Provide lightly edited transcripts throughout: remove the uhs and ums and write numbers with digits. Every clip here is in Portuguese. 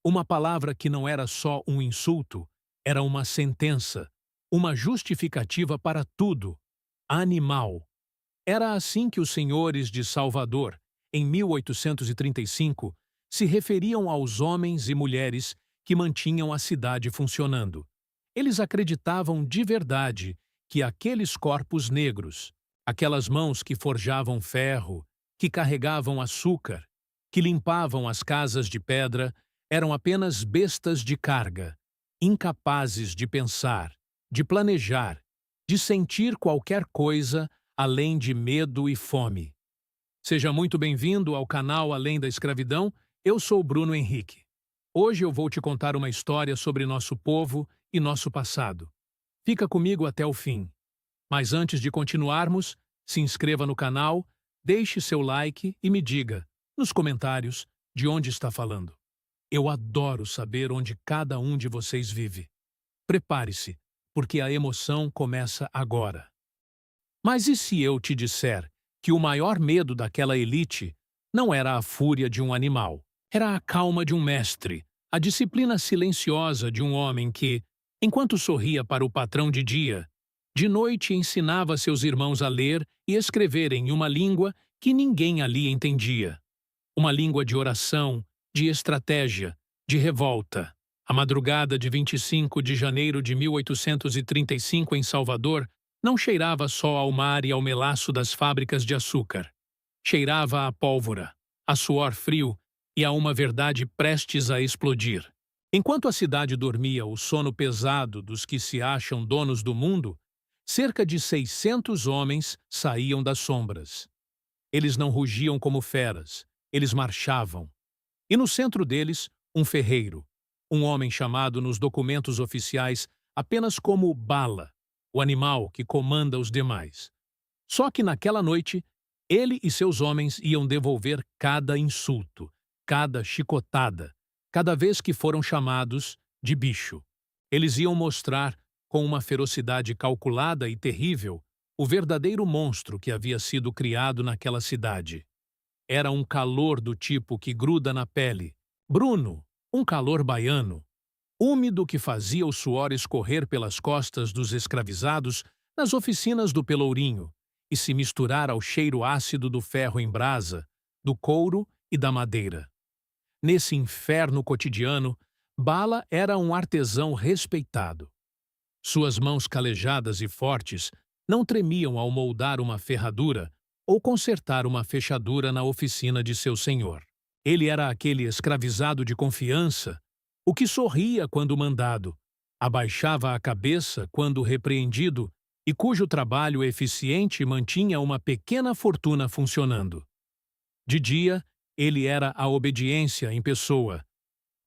Uma palavra que não era só um insulto, era uma sentença, uma justificativa para tudo. Animal. Era assim que os senhores de Salvador, em 1835, se referiam aos homens e mulheres que mantinham a cidade funcionando. Eles acreditavam de verdade que aqueles corpos negros, aquelas mãos que forjavam ferro, que carregavam açúcar, que limpavam as casas de pedra, eram apenas bestas de carga, incapazes de pensar, de planejar, de sentir qualquer coisa além de medo e fome. Seja muito bem-vindo ao canal Além da Escravidão. Eu sou Bruno Henrique. Hoje eu vou te contar uma história sobre nosso povo e nosso passado. Fica comigo até o fim. Mas antes de continuarmos, se inscreva no canal, deixe seu like e me diga, nos comentários, de onde está falando. Eu adoro saber onde cada um de vocês vive. Prepare-se, porque a emoção começa agora. Mas e se eu te disser que o maior medo daquela elite não era a fúria de um animal, era a calma de um mestre, a disciplina silenciosa de um homem que, enquanto sorria para o patrão de noite ensinava seus irmãos a ler e escrever em uma língua que ninguém ali entendia. Uma língua de oração, de estratégia, de revolta. A madrugada de 25 de janeiro de 1835 em Salvador não cheirava só ao mar e ao melaço das fábricas de açúcar. Cheirava a pólvora, a suor frio e a uma verdade prestes a explodir. Enquanto a cidade dormia o sono pesado dos que se acham donos do mundo, cerca de 600 homens saíam das sombras. Eles não rugiam como feras, eles marchavam. E no centro deles, um ferreiro, um homem chamado nos documentos oficiais apenas como Bala, o animal que comanda os demais. Só que naquela noite, ele e seus homens iam devolver cada insulto, cada chicotada, cada vez que foram chamados de bicho. Eles iam mostrar, com uma ferocidade calculada e terrível, o verdadeiro monstro que havia sido criado naquela cidade. Era um calor do tipo que gruda na pele. Bruno, um calor baiano, úmido que fazia o suor escorrer pelas costas dos escravizados nas oficinas do Pelourinho e se misturar ao cheiro ácido do ferro em brasa, do couro e da madeira. Nesse inferno cotidiano, Bala era um artesão respeitado. Suas mãos calejadas e fortes não tremiam ao moldar uma ferradura ou consertar uma fechadura na oficina de seu senhor. Ele era aquele escravizado de confiança, o que sorria quando mandado, abaixava a cabeça quando repreendido e cujo trabalho eficiente mantinha uma pequena fortuna funcionando. De dia, ele era a obediência em pessoa,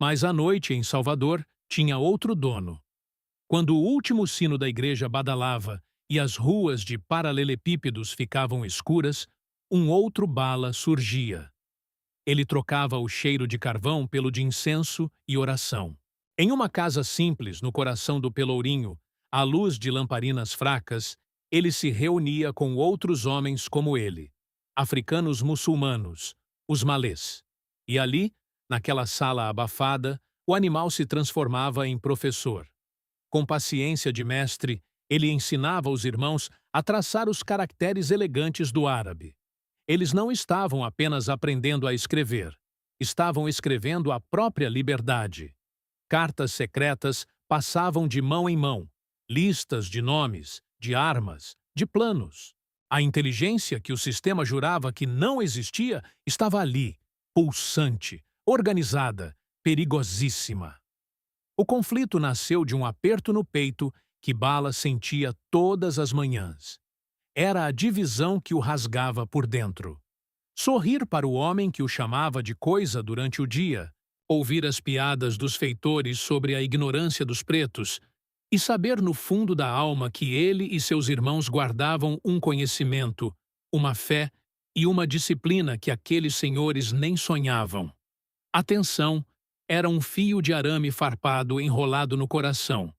mas à noite, em Salvador, tinha outro dono. Quando o último sino da igreja badalava e as ruas de paralelepípedos ficavam escuras, um outro Bala surgia. Ele trocava o cheiro de carvão pelo de incenso e oração. Em uma casa simples, no coração do Pelourinho, à luz de lamparinas fracas, ele se reunia com outros homens como ele, africanos muçulmanos, os malês. E ali, naquela sala abafada, o animal se transformava em professor. Com paciência de mestre, ele ensinava os irmãos a traçar os caracteres elegantes do árabe. Eles não estavam apenas aprendendo a escrever, estavam escrevendo a própria liberdade. Cartas secretas passavam de mão em mão, listas de nomes, de armas, de planos. A inteligência que o sistema jurava que não existia estava ali, pulsante, organizada, perigosíssima. O conflito nasceu de um aperto no peito que Bala sentia todas as manhãs. Era a divisão que o rasgava por dentro. Sorrir para o homem que o chamava de coisa durante o dia, ouvir as piadas dos feitores sobre a ignorância dos pretos e saber no fundo da alma que ele e seus irmãos guardavam um conhecimento, uma fé e uma disciplina que aqueles senhores nem sonhavam. Atenção! Era um fio de arame farpado enrolado no coração.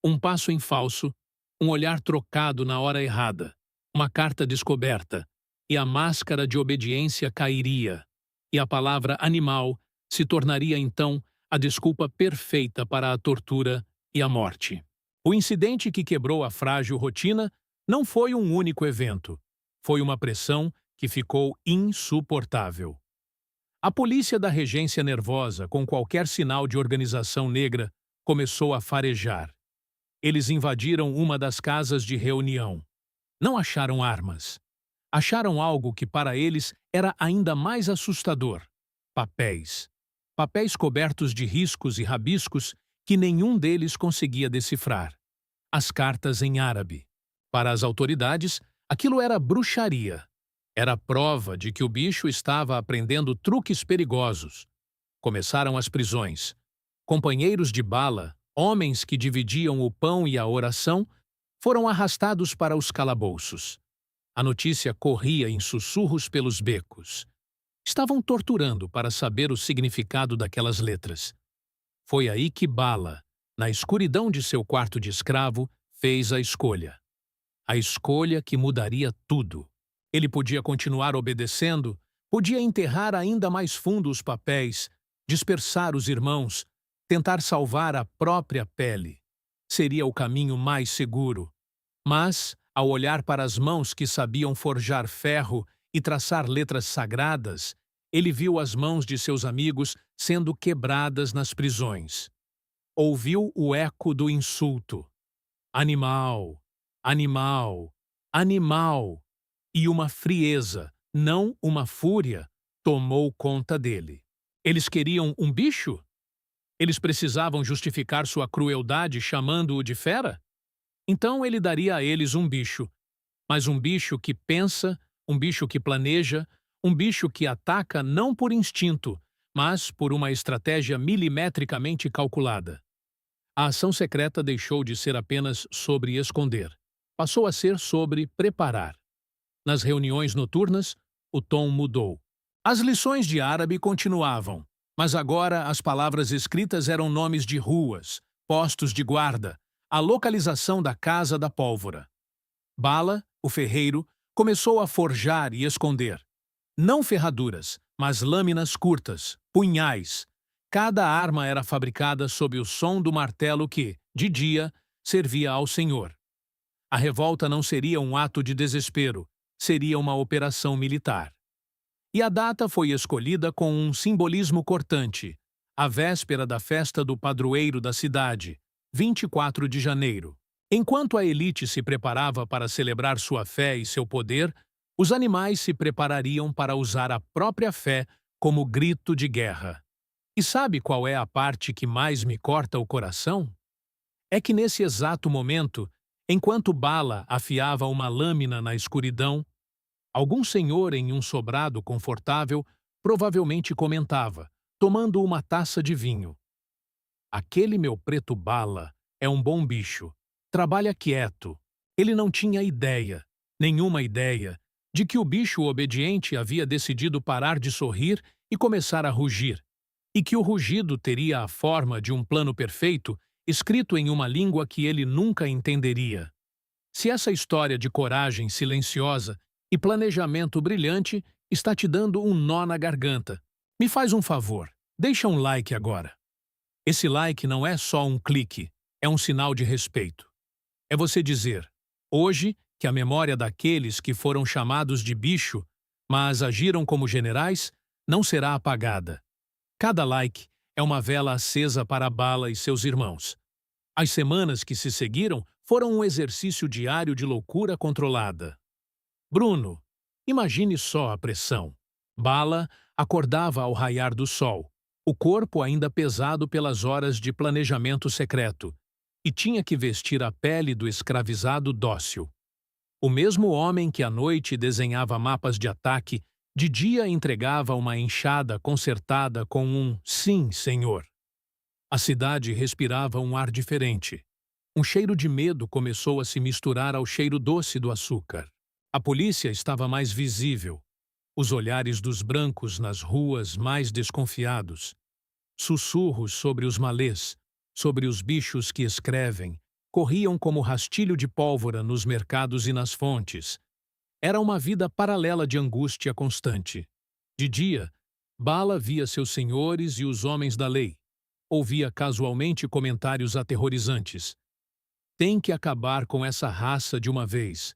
Um passo em falso, um olhar trocado na hora errada, uma carta descoberta, e a máscara de obediência cairia, e a palavra animal se tornaria então a desculpa perfeita para a tortura e a morte. O incidente que quebrou a frágil rotina não foi um único evento. Foi uma pressão que ficou insuportável. A polícia da regência nervosa, com qualquer sinal de organização negra, começou a farejar. Eles invadiram uma das casas de reunião. Não acharam armas. Acharam algo que para eles era ainda mais assustador: papéis. Papéis cobertos de riscos e rabiscos que nenhum deles conseguia decifrar. As cartas em árabe. Para as autoridades, aquilo era bruxaria. Era prova de que o bicho estava aprendendo truques perigosos. Começaram as prisões. Companheiros de bala, homens que dividiam o pão e a oração, foram arrastados para os calabouços. A notícia corria em sussurros pelos becos. Estavam torturando para saber o significado daquelas letras. Foi aí que Bala, na escuridão de seu quarto de escravo, fez a escolha. A escolha que mudaria tudo. Ele podia continuar obedecendo, podia enterrar ainda mais fundo os papéis, dispersar os irmãos, tentar salvar a própria pele. Seria o caminho mais seguro. Mas, ao olhar para as mãos que sabiam forjar ferro e traçar letras sagradas, ele viu as mãos de seus amigos sendo quebradas nas prisões. Ouviu o eco do insulto. Animal, animal, animal. E uma frieza, não uma fúria, tomou conta dele. Eles queriam um bicho? Eles precisavam justificar sua crueldade chamando-o de fera? Então ele daria a eles um bicho, mas um bicho que pensa, um bicho que planeja, um bicho que ataca não por instinto, mas por uma estratégia milimetricamente calculada. A ação secreta deixou de ser apenas sobre esconder. Passou a ser sobre preparar. Nas reuniões noturnas, o tom mudou. As lições de árabe continuavam, mas agora as palavras escritas eram nomes de ruas, postos de guarda, a localização da Casa da Pólvora. Bala, o ferreiro, começou a forjar e esconder. Não ferraduras, mas lâminas curtas, punhais. Cada arma era fabricada sob o som do martelo que, de dia, servia ao Senhor. A revolta não seria um ato de desespero, seria uma operação militar. E a data foi escolhida com um simbolismo cortante, a véspera da festa do padroeiro da cidade, 24 de janeiro. Enquanto a elite se preparava para celebrar sua fé e seu poder, os animais se preparariam para usar a própria fé como grito de guerra. E sabe qual é a parte que mais me corta o coração? É que nesse exato momento, enquanto Bala afiava uma lâmina na escuridão, algum senhor em um sobrado confortável provavelmente comentava, tomando uma taça de vinho: aquele meu preto Bala é um bom bicho, trabalha quieto. Ele não tinha ideia, nenhuma ideia, de que o bicho obediente havia decidido parar de sorrir e começar a rugir, e que o rugido teria a forma de um plano perfeito escrito em uma língua que ele nunca entenderia. Se essa história de coragem silenciosa e planejamento brilhante está te dando um nó na garganta, me faz um favor, deixa um like agora. Esse like não é só um clique, é um sinal de respeito. É você dizer, hoje, que a memória daqueles que foram chamados de bicho, mas agiram como generais, não será apagada. Cada like é uma vela acesa para Bala e seus irmãos. As semanas que se seguiram foram um exercício diário de loucura controlada. Bruno, imagine só a pressão. Bala acordava ao raiar do sol, o corpo ainda pesado pelas horas de planejamento secreto, e tinha que vestir a pele do escravizado dócil. O mesmo homem que à noite desenhava mapas de ataque, de dia entregava uma enxada consertada com um "sim, senhor". A cidade respirava um ar diferente. Um cheiro de medo começou a se misturar ao cheiro doce do açúcar. A polícia estava mais visível. Os olhares dos brancos nas ruas mais desconfiados. Sussurros sobre os malês, sobre os bichos que escrevem, corriam como rastilho de pólvora nos mercados e nas fontes. Era uma vida paralela de angústia constante. De dia, Bala via seus senhores e os homens da lei. ouvia casualmente comentários aterrorizantes. Tem que acabar com essa raça de uma vez.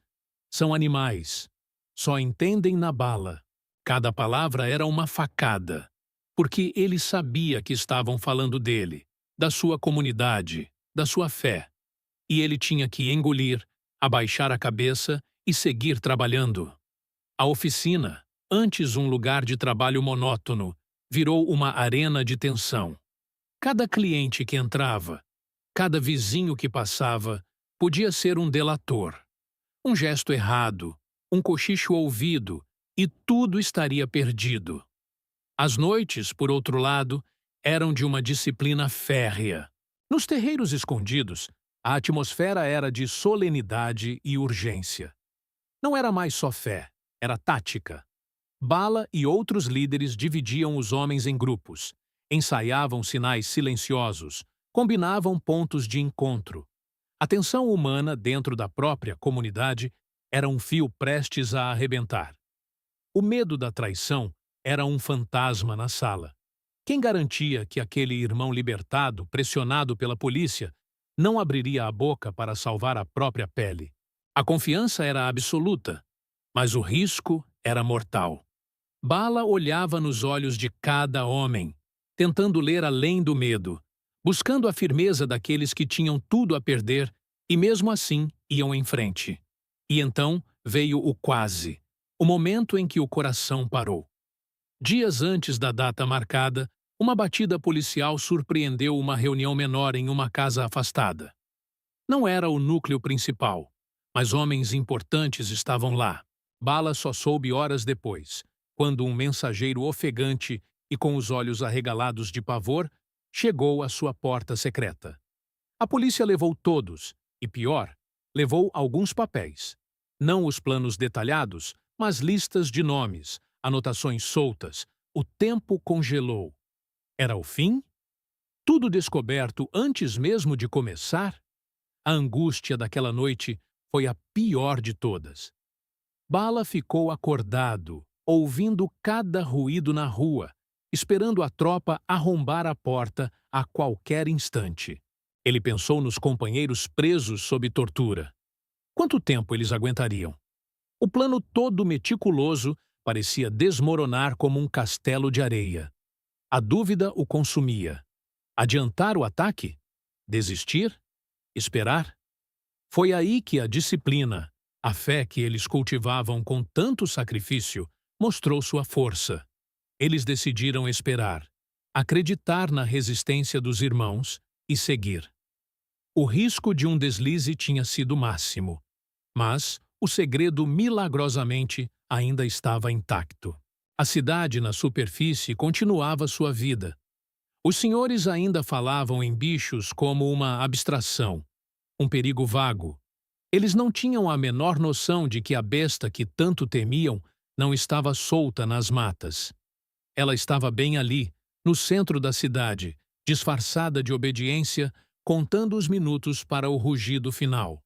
São animais. Só entendem na bala. Cada palavra era uma facada, porque ele sabia que estavam falando dele, da sua comunidade, da sua fé. E ele tinha que engolir, abaixar a cabeça e seguir trabalhando. A oficina, antes um lugar de trabalho monótono, virou uma arena de tensão. Cada cliente que entrava, cada vizinho que passava, podia ser um delator. Um gesto errado, um cochicho ouvido, e tudo estaria perdido. As noites, por outro lado, eram de uma disciplina férrea. Nos terreiros escondidos, a atmosfera era de solenidade e urgência. Não era mais só fé, era tática. Bala e outros líderes dividiam os homens em grupos, ensaiavam sinais silenciosos, combinavam pontos de encontro. A tensão humana dentro da própria comunidade era um fio prestes a arrebentar. O medo da traição era um fantasma na sala. Quem garantia que aquele irmão libertado, pressionado pela polícia, não abriria a boca para salvar a própria pele? A confiança era absoluta, mas o risco era mortal. Bala olhava nos olhos de cada homem, tentando ler além do medo, buscando a firmeza daqueles que tinham tudo a perder e mesmo assim iam em frente. E então veio o quase, o momento em que o coração parou. Dias antes da data marcada, uma batida policial surpreendeu uma reunião menor em uma casa afastada. Não era o núcleo principal, mas homens importantes estavam lá. Bala só soube horas depois, quando um mensageiro ofegante e com os olhos arregalados de pavor chegou à sua porta secreta. A polícia levou todos, e pior, levou alguns papéis. Não os planos detalhados, mas listas de nomes, anotações soltas. O tempo congelou. Era o fim? Tudo descoberto antes mesmo de começar? A angústia daquela noite foi a pior de todas. Bala ficou acordado, ouvindo cada ruído na rua, esperando a tropa arrombar a porta a qualquer instante. Ele pensou nos companheiros presos sob tortura. Quanto tempo eles aguentariam? O plano todo meticuloso parecia desmoronar como um castelo de areia. A dúvida o consumia. Adiantar o ataque? Desistir? Esperar? Foi aí que a disciplina, a fé que eles cultivavam com tanto sacrifício, mostrou sua força. Eles decidiram esperar, acreditar na resistência dos irmãos e seguir. O risco de um deslize tinha sido máximo, mas o segredo milagrosamente ainda estava intacto. A cidade na superfície continuava sua vida. Os senhores ainda falavam em bichos como uma abstração, um perigo vago. Eles não tinham a menor noção de que a besta que tanto temiam não estava solta nas matas. Ela estava bem ali, no centro da cidade, disfarçada de obediência, contando os minutos para o rugido final.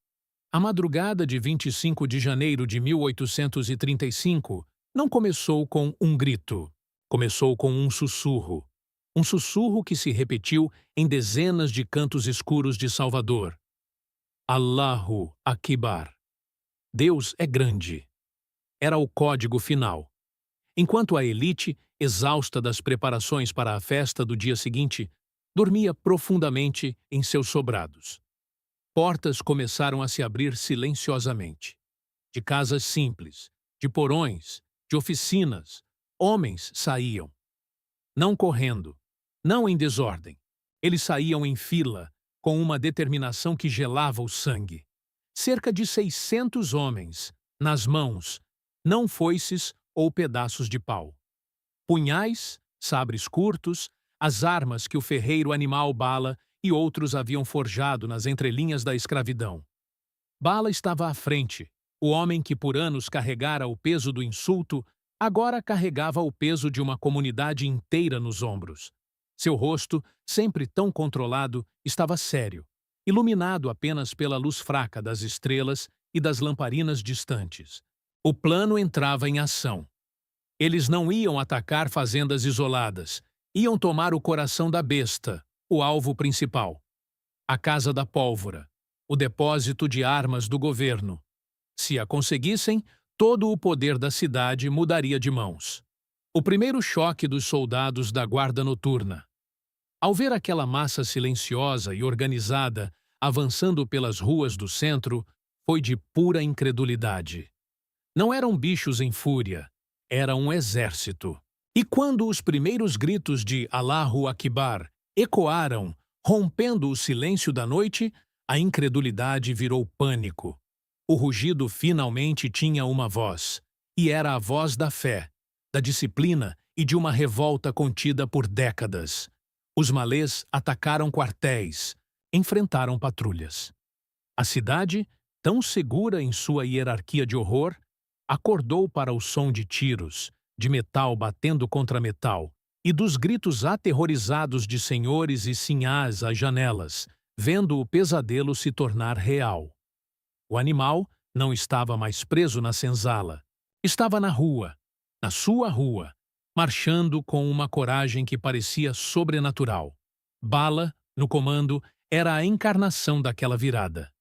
A madrugada de 25 de janeiro de 1835 não começou com um grito. Começou com um sussurro. Um sussurro que se repetiu em dezenas de cantos escuros de Salvador. Allahu Akbar. Deus é grande. Era o código final. Enquanto a elite, exausta das preparações para a festa do dia seguinte, dormia profundamente em seus sobrados. Portas começaram a se abrir silenciosamente. De casas simples, de porões, de oficinas, homens saíam. Não correndo, não em desordem. Eles saíam em fila, com uma determinação que gelava o sangue. Cerca de 600 homens, nas mãos, não foices ou pedaços de pau. Punhais, sabres curtos, as armas que o ferreiro animal Bala e outros haviam forjado nas entrelinhas da escravidão. Bala estava à frente. O homem que por anos carregara o peso do insulto, agora carregava o peso de uma comunidade inteira nos ombros. Seu rosto, sempre tão controlado, estava sério, iluminado apenas pela luz fraca das estrelas e das lamparinas distantes. O plano entrava em ação. Eles não iam atacar fazendas isoladas, iam tomar o coração da besta, o alvo principal. A Casa da Pólvora, o depósito de armas do governo. Se a conseguissem, todo o poder da cidade mudaria de mãos. O primeiro choque dos soldados da Guarda Noturna. Ao ver aquela massa silenciosa e organizada avançando pelas ruas do centro, foi de pura incredulidade. Não eram bichos em fúria, era um exército. E quando os primeiros gritos de Allahu Akbar ecoaram, rompendo o silêncio da noite, a incredulidade virou pânico. O rugido finalmente tinha uma voz, e era a voz da fé, da disciplina e de uma revolta contida por décadas. Os malês atacaram quartéis, enfrentaram patrulhas. A cidade, tão segura em sua hierarquia de horror, acordou para o som de tiros, de metal batendo contra metal, e dos gritos aterrorizados de senhores e sinhás às janelas, vendo o pesadelo se tornar real. O animal não estava mais preso na senzala. Estava na rua, na sua rua, marchando com uma coragem que parecia sobrenatural. Bala, no comando, era a encarnação daquela virada.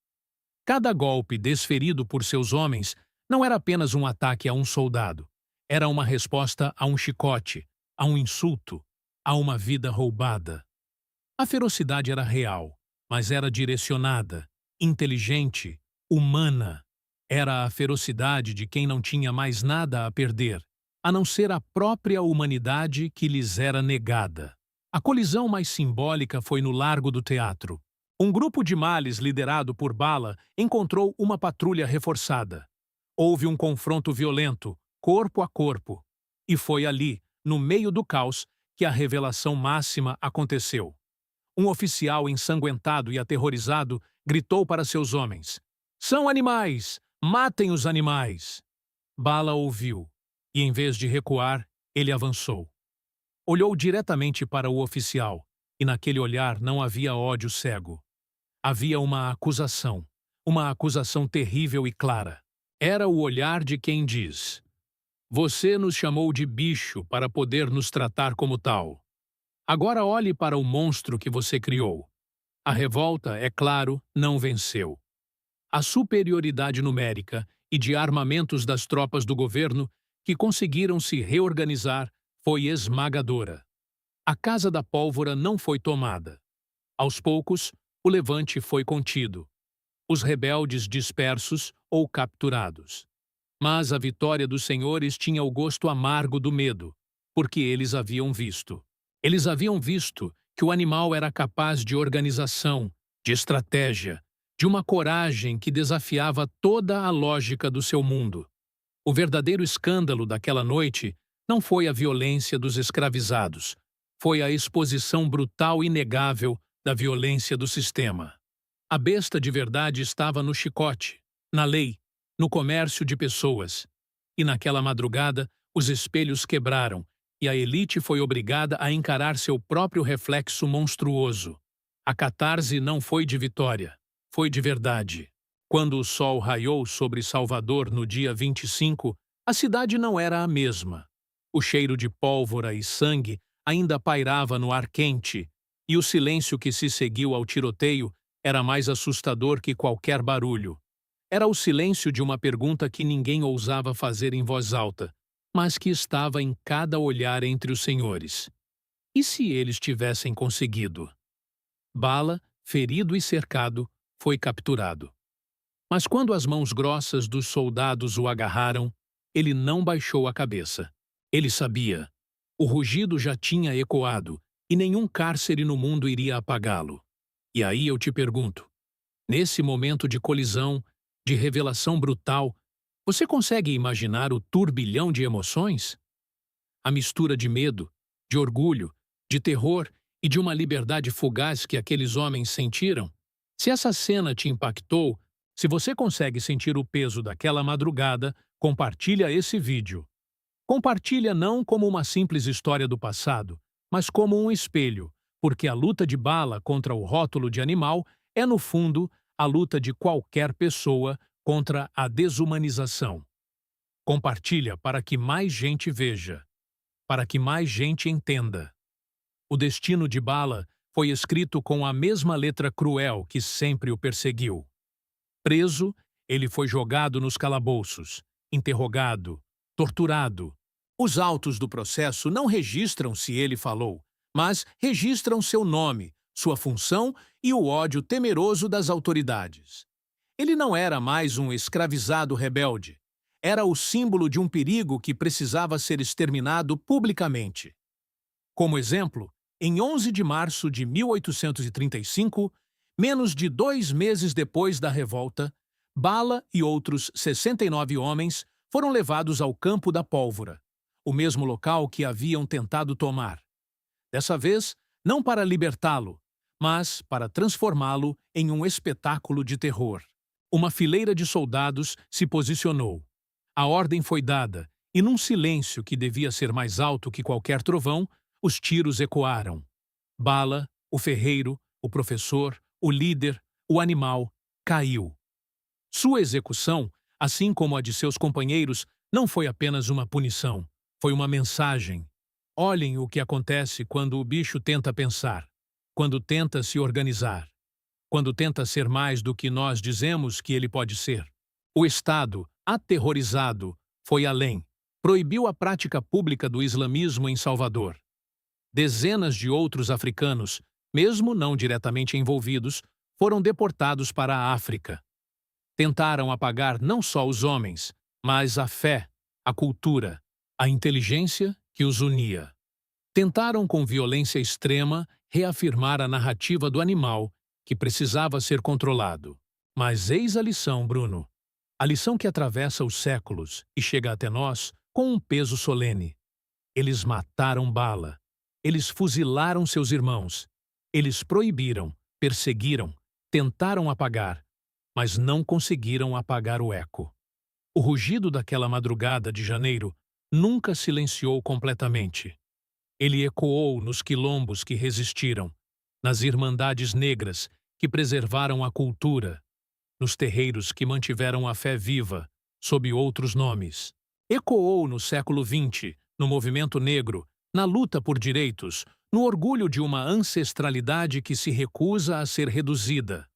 Cada golpe desferido por seus homens não era apenas um ataque a um soldado. Era uma resposta a um chicote, a um insulto, a uma vida roubada. A ferocidade era real, mas era direcionada, inteligente, humana. Era a ferocidade de quem não tinha mais nada a perder, a não ser a própria humanidade que lhes era negada. A colisão mais simbólica foi no Largo do Teatro. Um grupo de males liderado por Bala encontrou uma patrulha reforçada. Houve um confronto violento, corpo a corpo. E foi ali, no meio do caos, que a revelação máxima aconteceu. Um oficial ensanguentado e aterrorizado gritou para seus homens: "São animais! Matem os animais!" Bala ouviu, e em vez de recuar, ele avançou. Olhou diretamente para o oficial, e naquele olhar não havia ódio cego. Havia uma acusação terrível e clara. Era o olhar de quem diz: "Você nos chamou de bicho para poder nos tratar como tal. Agora olhe para o monstro que você criou." A revolta, é claro, não venceu. A superioridade numérica e de armamentos das tropas do governo, que conseguiram se reorganizar, foi esmagadora. A Casa da Pólvora não foi tomada. Aos poucos, o levante foi contido. Os rebeldes dispersos ou capturados. Mas a vitória dos senhores tinha o gosto amargo do medo, porque eles haviam visto. Eles haviam visto que o animal era capaz de organização, de estratégia, de uma coragem que desafiava toda a lógica do seu mundo. O verdadeiro escândalo daquela noite não foi a violência dos escravizados, foi a exposição brutal e inegável da violência do sistema. A besta de verdade estava no chicote, na lei, no comércio de pessoas. E naquela madrugada, os espelhos quebraram e a elite foi obrigada a encarar seu próprio reflexo monstruoso. A catarse não foi de vitória, foi de verdade. Quando o sol raiou sobre Salvador no dia 25, a cidade não era a mesma. O cheiro de pólvora e sangue ainda pairava no ar quente, e o silêncio que se seguiu ao tiroteio era mais assustador que qualquer barulho. Era o silêncio de uma pergunta que ninguém ousava fazer em voz alta, mas que estava em cada olhar entre os senhores. E se eles tivessem conseguido? Bala, ferido e cercado, foi capturado. Mas quando as mãos grossas dos soldados o agarraram, ele não baixou a cabeça. Ele sabia. O rugido já tinha ecoado, e nenhum cárcere no mundo iria apagá-lo. E aí eu te pergunto, nesse momento de colisão, de revelação brutal, você consegue imaginar o turbilhão de emoções? A mistura de medo, de orgulho, de terror e de uma liberdade fugaz que aqueles homens sentiram? Se essa cena te impactou, se você consegue sentir o peso daquela madrugada, compartilha esse vídeo. Compartilha não como uma simples história do passado, mas como um espelho, porque a luta de Bala contra o rótulo de animal é, no fundo, a luta de qualquer pessoa contra a desumanização. Compartilha para que mais gente veja, para que mais gente entenda. O destino de Bala foi escrito com a mesma letra cruel que sempre o perseguiu. Preso, ele foi jogado nos calabouços, interrogado, torturado. Os autos do processo não registram se ele falou, mas registram seu nome, sua função e o ódio temeroso das autoridades. Ele não era mais um escravizado rebelde. Era o símbolo de um perigo que precisava ser exterminado publicamente. Como exemplo, em 11 de março de 1835, menos de 2 meses depois da revolta, Bala e outros 69 homens foram levados ao Campo da Pólvora, o mesmo local que haviam tentado tomar. Dessa vez, não para libertá-lo, mas para transformá-lo em um espetáculo de terror. Uma fileira de soldados se posicionou. A ordem foi dada, e num silêncio que devia ser mais alto que qualquer trovão, os tiros ecoaram. Bala, o ferreiro, o professor, o líder, o animal, caiu. Sua execução, assim como a de seus companheiros, não foi apenas uma punição, foi uma mensagem. Olhem o que acontece quando o bicho tenta pensar, quando tenta se organizar, quando tenta ser mais do que nós dizemos que ele pode ser. O Estado, aterrorizado, foi além. Proibiu a prática pública do islamismo em Salvador. Dezenas de outros africanos, mesmo não diretamente envolvidos, foram deportados para a África. Tentaram apagar não só os homens, mas a fé, a cultura, a inteligência que os unia. Tentaram com violência extrema reafirmar a narrativa do animal que precisava ser controlado. Mas eis a lição, Bruno. A lição que atravessa os séculos e chega até nós com um peso solene. Eles mataram Bala. Eles fuzilaram seus irmãos. Eles proibiram, perseguiram, tentaram apagar, mas não conseguiram apagar o eco. O rugido daquela madrugada de janeiro nunca silenciou completamente. Ele ecoou nos quilombos que resistiram, nas irmandades negras que preservaram a cultura, nos terreiros que mantiveram a fé viva, sob outros nomes. Ecoou no século XX, no movimento negro, na luta por direitos, no orgulho de uma ancestralidade que se recusa a ser reduzida.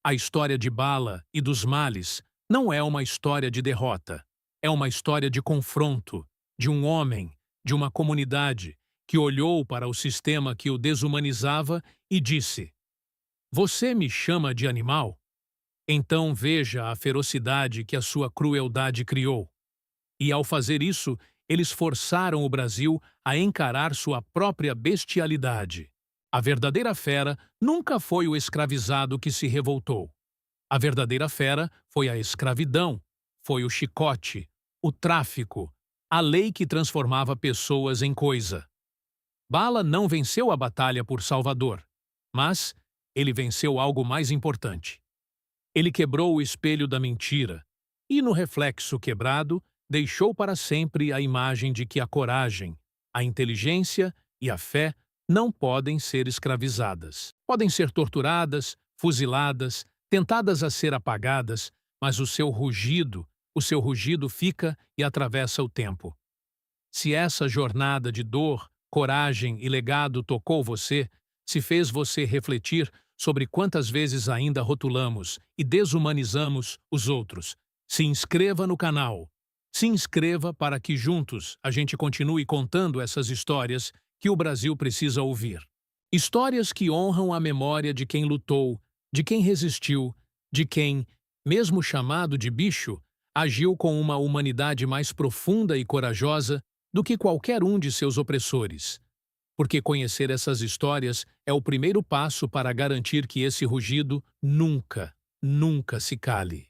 A história de Bala e dos males não é uma história de derrota. É uma história de confronto, de um homem, de uma comunidade, que olhou para o sistema que o desumanizava e disse: "Você me chama de animal? Então veja a ferocidade que a sua crueldade criou." E ao fazer isso, eles forçaram o Brasil a encarar sua própria bestialidade. A verdadeira fera nunca foi o escravizado que se revoltou. A verdadeira fera foi a escravidão, foi o chicote, o tráfico, a lei que transformava pessoas em coisa. Bala não venceu a batalha por Salvador, mas ele venceu algo mais importante. Ele quebrou o espelho da mentira e, no reflexo quebrado, deixou para sempre a imagem de que a coragem, a inteligência e a fé não podem ser escravizadas. Podem ser torturadas, fuziladas, tentadas a ser apagadas, mas o seu rugido fica e atravessa o tempo. Se essa jornada de dor, coragem e legado tocou você, se fez você refletir sobre quantas vezes ainda rotulamos e desumanizamos os outros, se inscreva no canal. Se inscreva para que juntos a gente continue contando essas histórias que o Brasil precisa ouvir. Histórias que honram a memória de quem lutou, de quem resistiu, de quem, mesmo chamado de bicho, agiu com uma humanidade mais profunda e corajosa do que qualquer um de seus opressores. Porque conhecer essas histórias é o primeiro passo para garantir que esse rugido nunca, nunca se cale.